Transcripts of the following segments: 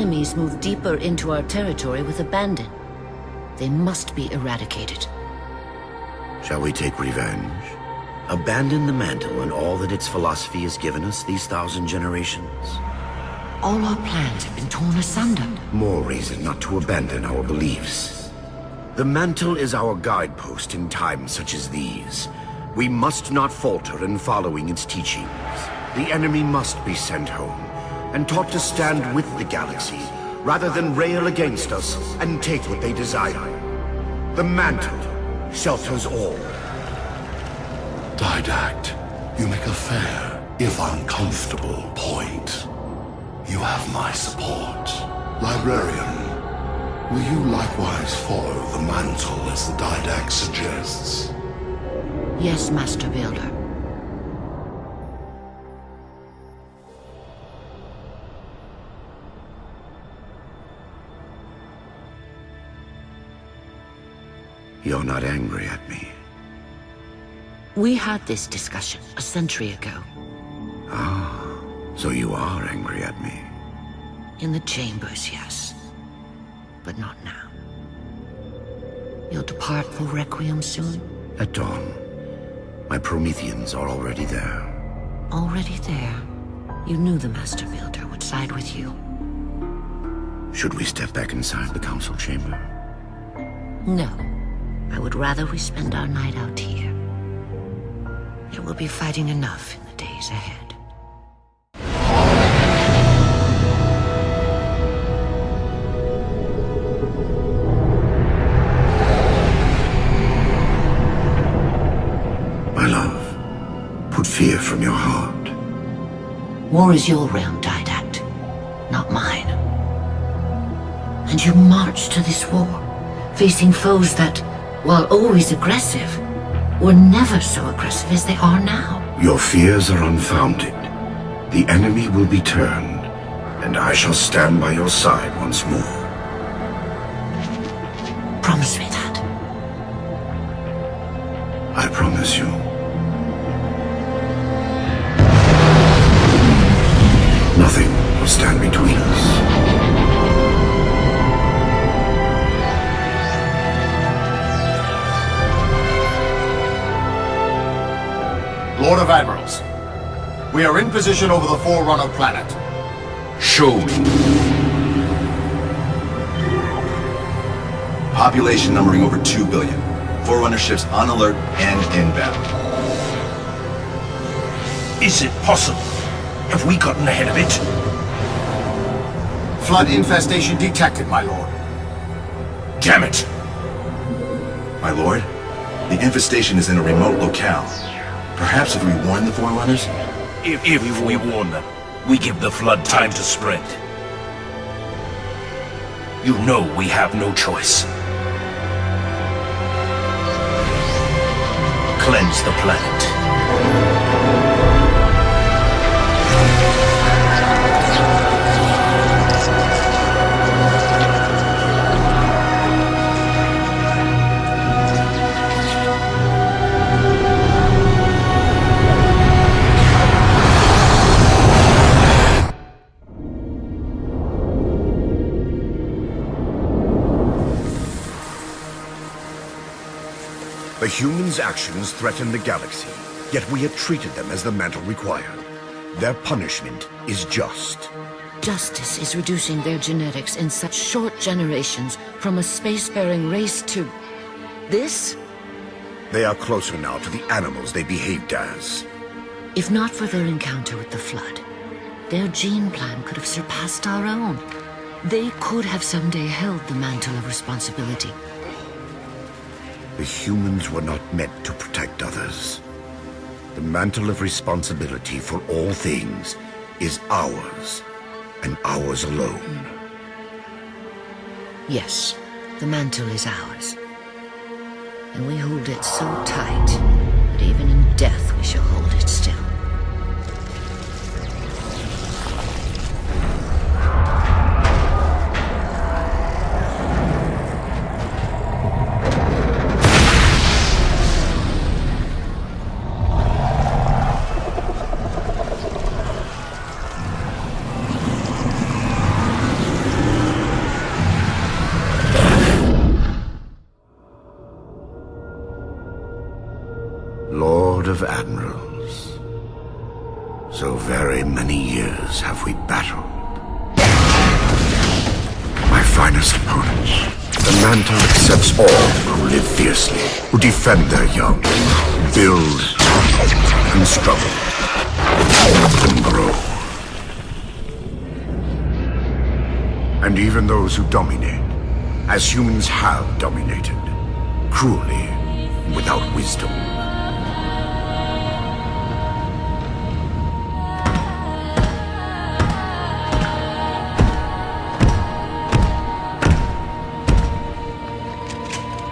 enemies move deeper into our territory with abandon. They must be eradicated. Shall we take revenge? Abandon the mantle and all that its philosophy has given us these 1,000 generations? All our plans have been torn asunder. More reason not to abandon our beliefs. The mantle is our guidepost in times such as these. We must not falter in following its teachings. The enemy must be sent home and taught to stand with the galaxy, rather than rail against us and take what they desire. The mantle shelters all. Didact, you make a fair, if uncomfortable, point. You have my support. Librarian, will you likewise follow the mantle as the Didact suggests? Yes, Master Builder. You're not angry at me. We had this discussion a century ago. Ah, so you are angry at me. In the chambers, yes. But not now. You'll depart for Requiem soon? At dawn. My Prometheans are already there. Already there? You knew the Master Builder would side with you. Should we step back inside the council chamber? No. I would rather we spend our night out here. There will be fighting enough in the days ahead. My love, put fear from your heart. War is your realm, Didact, not mine. And you marched to this war, facing foes that, while always aggressive, were never so aggressive as they are now. Your fears are unfounded. The enemy will be turned, and I shall stand by your side once more. Promise me that. I promise you. Nothing will stand between us. Lord of Admirals, we are in position over the Forerunner planet. Show me. Population numbering over 2 billion. Forerunner ships on alert and inbound. Is it possible? Have we gotten ahead of it? Flood infestation detected, my lord. Damn it! My lord, the infestation is in a remote locale. Perhaps if we warn the Forerunners? If we warn them, we give the Flood time to spread. You know we have no choice. Cleanse the planet. The humans' actions threaten the galaxy, yet we have treated them as the mantle required. Their punishment is just. Justice is reducing their genetics in such short generations from a spacefaring race to... this? They are closer now to the animals they behaved as. If not for their encounter with the Flood, their gene plan could have surpassed our own. They could have someday held the mantle of responsibility. The humans were not meant to protect others. The mantle of responsibility for all things is ours, and ours alone. Yes, the mantle is ours. And we hold it so tight that even in death we shall hold it still. Lord of Admirals. So very many years have we battled. My finest opponents. The mantle accepts all who live fiercely, who defend their young, build and struggle, and grow. And even those who dominate, as humans have dominated, cruelly, without wisdom.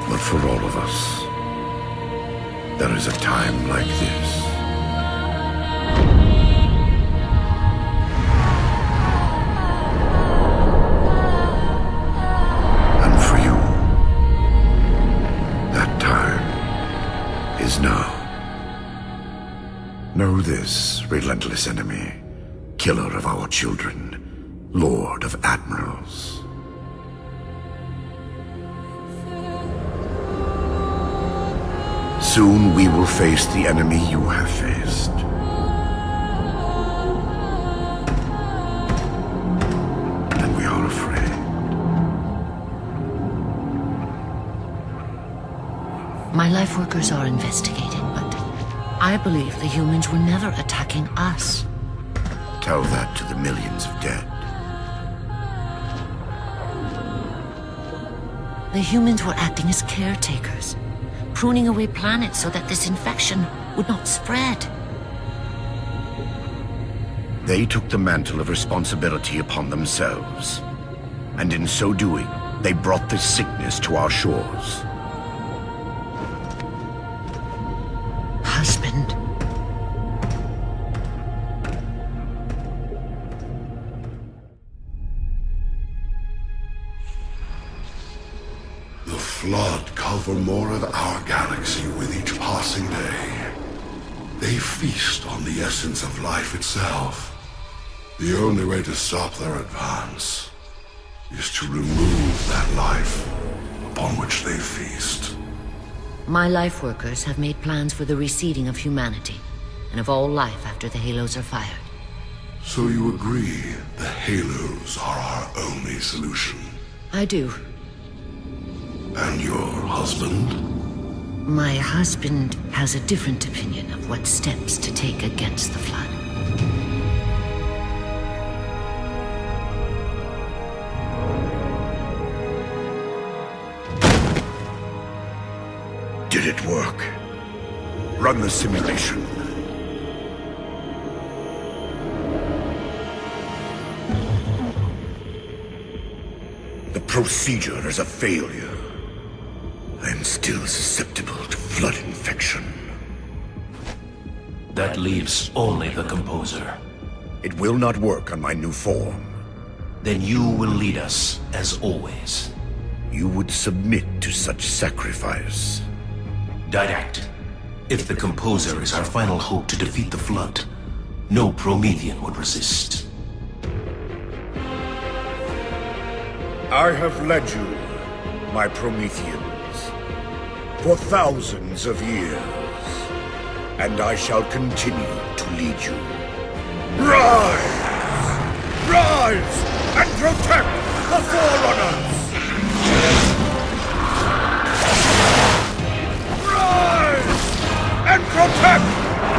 But for all of us, there is a time like this. Now. Know this, relentless enemy, killer of our children, Lord of Admirals. Soon we will face the enemy you have faced. And we are afraid. My life workers are investigating, but I believe the humans were never attacking us. Tell that to the millions of dead. The humans were acting as caretakers, pruning away planets so that this infection would not spread. They took the mantle of responsibility upon themselves. And in so doing, they brought this sickness to our shores. Husband. The Flood cover more of our galaxy with each passing day. They feast on the essence of life itself. The only way to stop their advance is to remove that life upon which they feast. My life workers have made plans for the reseeding of humanity, and of all life after the halos are fired. So you agree the halos are our only solution? I do. And your husband? My husband has a different opinion of what steps to take against the Flood. Did it work? Run the simulation. The procedure is a failure. I am still susceptible to Flood infection. That leaves only the composer. It will not work on my new form. Then you will lead us, as always. You would submit to such sacrifice. Didact. If the composer is our final hope to defeat the Flood, no Promethean would resist. I have led you, my Prometheans, for thousands of years, and I shall continue to lead you. Rise! Rise and protect the Forerunners! Rise and protect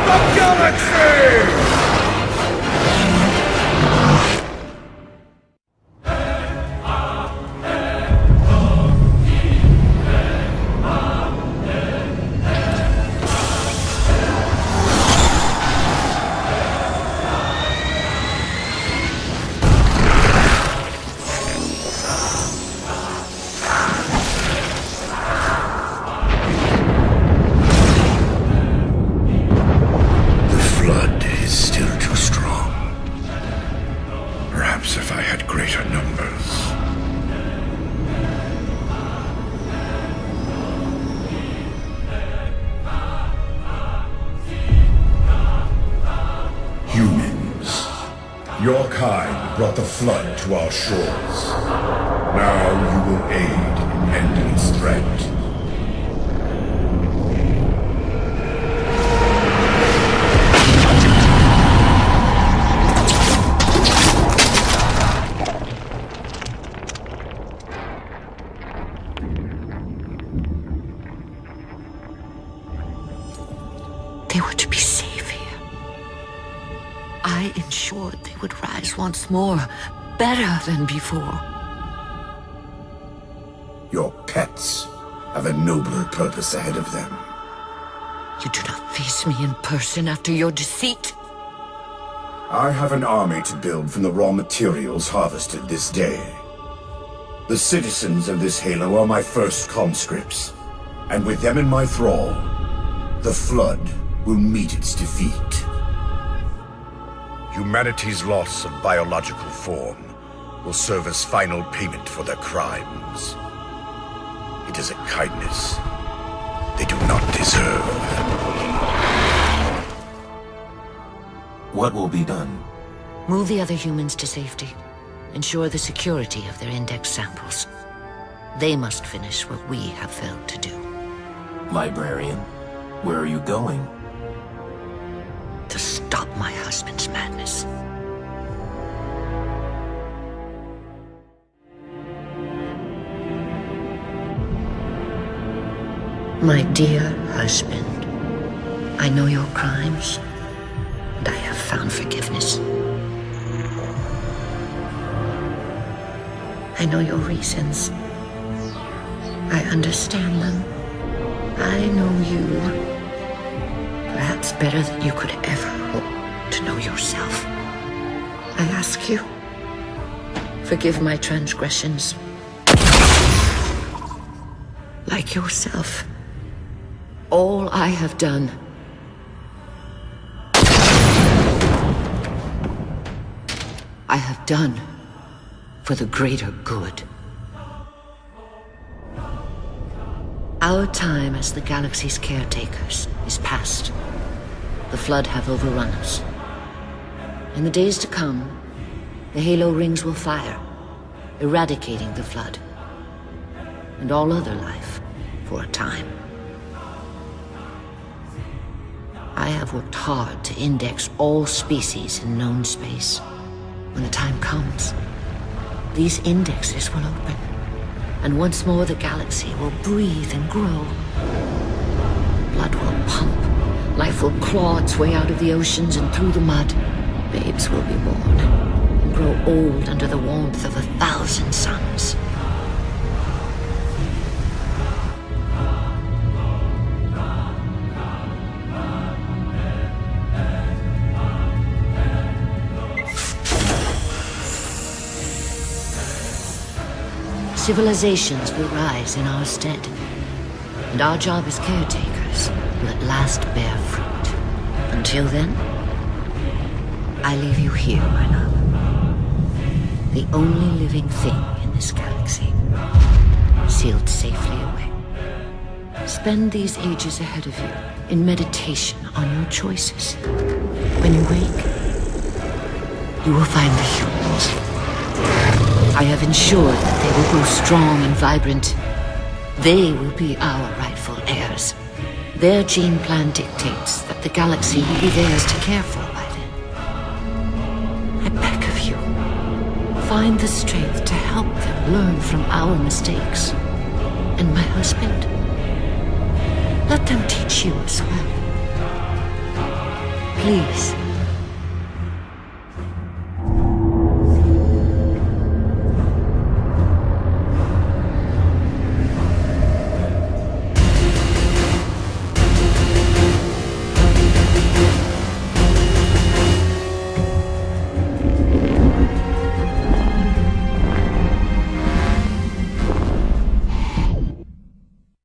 the galaxy! Your kind brought the Flood to our shores. Now you will aid in ending its threat. were to be safe here, I ensured they would rise once more, better than before. Your pets have a nobler purpose ahead of them. You do not face me in person after your deceit. I have an army to build from the raw materials harvested this day. The citizens of this Halo are my first conscripts, and with them in my thrall, the Flood will meet its defeat. Humanity's loss of biological form will serve as final payment for their crimes. It is a kindness they do not deserve. What will be done? Move the other humans to safety. Ensure the security of their index samples. They must finish what we have failed to do. Librarian, where are you going? To stop my husband's madness. My dear husband, I know your crimes, and I have found forgiveness. I know your reasons. I understand them. I know you. Perhaps better than you could ever hope to know yourself. I ask you, forgive my transgressions. Like yourself, all I have done I have done for the greater good. Our time as the galaxy's caretakers is past. The Flood have overrun us. In the days to come, the Halo rings will fire, eradicating the Flood and all other life for a time. I have worked hard to index all species in known space. When the time comes, these indexes will open, and once more the galaxy will breathe and grow. Blood will pump, life will claw its way out of the oceans and through the mud. Babes will be born and grow old under the warmth of 1,000 suns. Civilizations will rise in our stead, and our job as caretakers will at last bear fruit. Until then, I leave you here, my love. The only living thing in this galaxy, sealed safely away. Spend these ages ahead of you in meditation on your choices. When you wake, you will find the humans. I have ensured that they will grow strong and vibrant. They will be our rightful heirs. Their gene plan dictates that the galaxy will be theirs to care for by then. I beg of you, find the strength to help them learn from our mistakes. And my husband, let them teach you as well. Please,